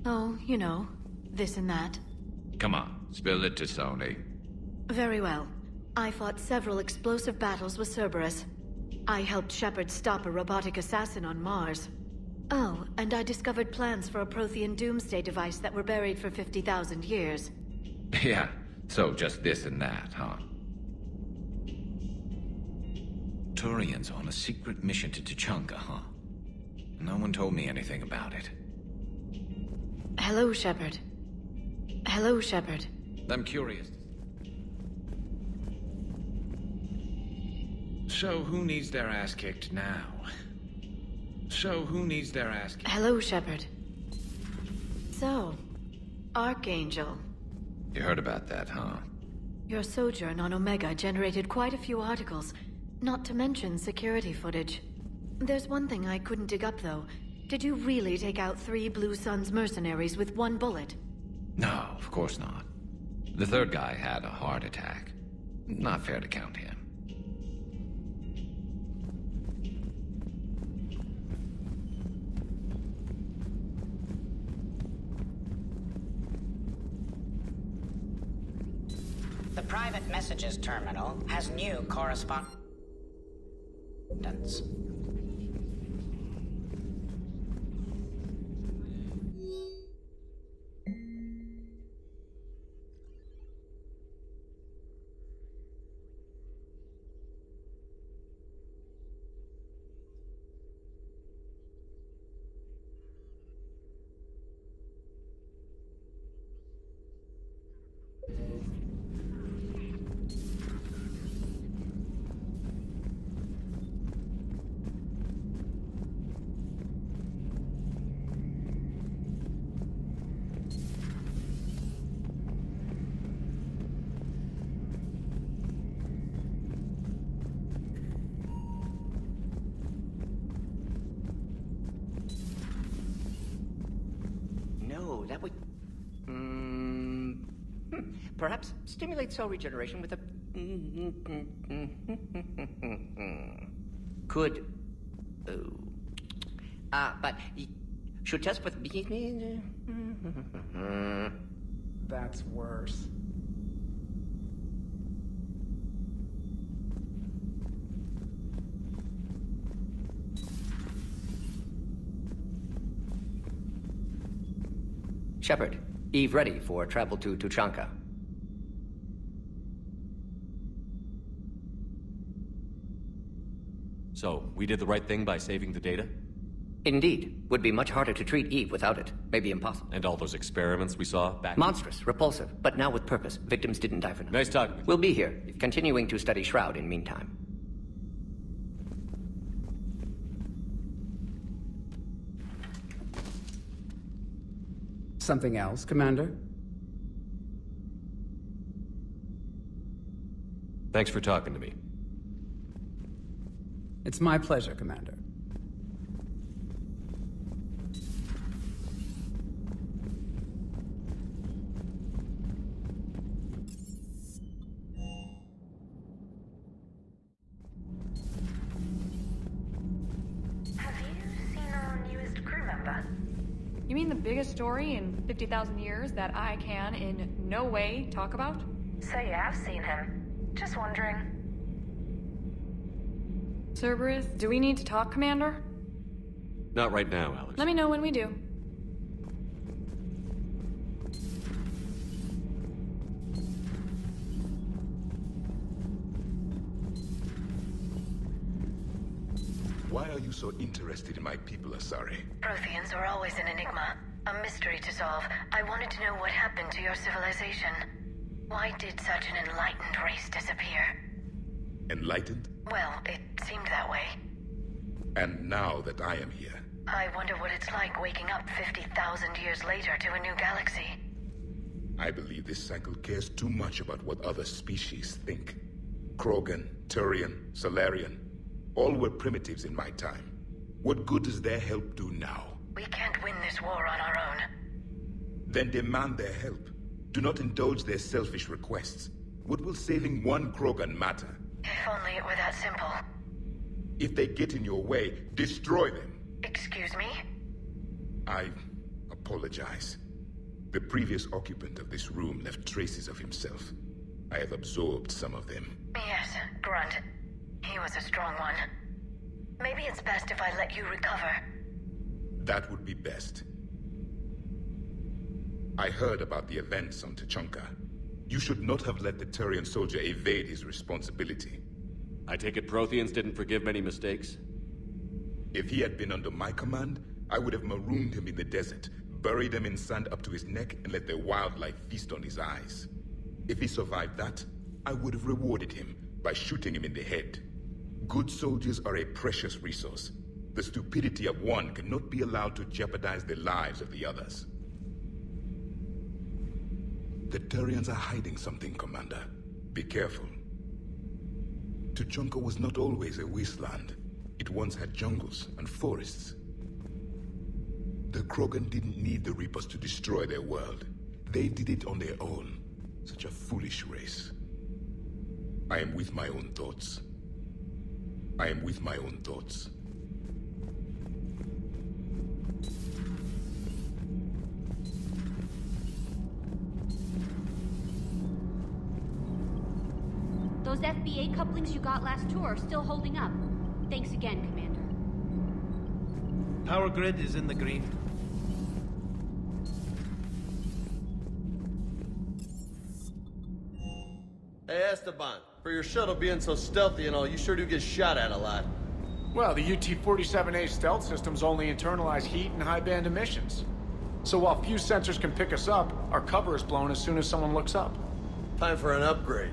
Oh, you know, this and that. Come on, spill it to Sony. Very well. I fought several explosive battles with Cerberus. I helped Shepard stop a robotic assassin on Mars. Oh, and I discovered plans for a Prothean doomsday device that were buried for 50,000 years. Yeah, so just this and that, huh? Turian's on a secret mission to Tuchanka, huh? No one told me anything about it. Hello, Shepard. Hello, Shepard. I'm curious. So who needs their ass kicked now? Hello, Shepard. So, Archangel. You heard about that, huh? Your sojourn on Omega generated quite a few articles, not to mention security footage. There's one thing I couldn't dig up, though. Did you really take out 3 Blue Suns mercenaries with 1 bullet? No, of course not. The third guy had a heart attack. Not fair to count him. The private messages terminal has new correspondence. That would... Perhaps stimulate cell regeneration with a... Could... but... Should test with... That's worse. Shepard, Eve ready for travel to Tuchanka. So, we did the right thing by saving the data? Indeed. Would be much harder to treat Eve without it. Maybe impossible. And all those experiments we saw back... Monstrous, repulsive, but now with purpose. Victims didn't die for nothing. Nice talking. We'll be here, continuing to study Shroud in meantime. Something else, Commander? Thanks for talking to me. It's my pleasure, Commander. Have you seen our newest crew member? You mean the biggest story in 50,000 years that I can in no way talk about? So you have seen him. Just wondering. Cerberus, do we need to talk, Commander? Not right now, Alex. Let me know when we do. Why are you so interested in my people, Asari? Protheans were always an enigma, a mystery to solve. I wanted to know what happened to your civilization. Why did such an enlightened race disappear? Enlightened? Well, it seemed that way. And now that I am here, I wonder what it's like waking up 50,000 years later to a new galaxy. I believe this cycle cares too much about what other species think. Krogan, Turian, Solarian, all were primitives in my time. What good does their help do now? We can't win this war on our own. Then demand their help. Do not indulge their selfish requests. What will saving one Krogan matter? If only it were that simple. If they get in your way, destroy them. Excuse me? I apologize. The previous occupant of this room left traces of himself. I have absorbed some of them. Yes, Grunt. He was a strong one. Maybe it's best if I let you recover. That would be best. I heard about the events on Tuchanka. You should not have let the Turian soldier evade his responsibility. I take it Protheans didn't forgive many mistakes? If he had been under my command, I would have marooned him in the desert, buried him in sand up to his neck, and let the wildlife feast on his eyes. If he survived that, I would have rewarded him by shooting him in the head. Good soldiers are a precious resource. The stupidity of one cannot be allowed to jeopardize the lives of the others. The Turians are hiding something, Commander. Be careful. Tuchanka was not always a wasteland. It once had jungles and forests. The Krogan didn't need the Reapers to destroy their world. They did it on their own. Such a foolish race. I am with my own thoughts. I am with my own thoughts. Those FBA couplings you got last tour are still holding up. Thanks again, Commander. Power grid is in the green. Hey, Esteban, for your shuttle being so stealthy and all, you sure do get shot at a lot. Well, the UT-47A stealth systems only internalize heat and high-band emissions. So while few sensors can pick us up, our cover is blown as soon as someone looks up. Time for an upgrade.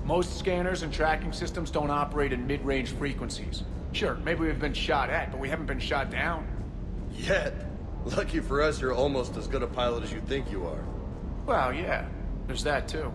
Most scanners and tracking systems don't operate in mid-range frequencies. Sure, maybe we've been shot at, but we haven't been shot down. Yet. Lucky for us, you're almost as good a pilot as you think you are. Well, yeah. There's that, too.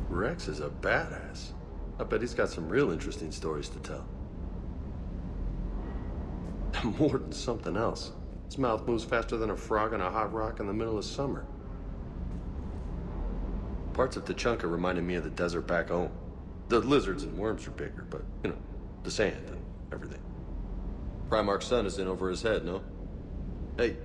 Rex is a badass. I bet he's got some real interesting stories to tell. More than something else. His mouth moves faster than a frog on a hot rock in the middle of summer. Parts of Tuchanka reminded me of the desert back home. The lizards and worms are bigger, but, you know, the sand and everything. Primarch's sun is in over his head, no? Hey.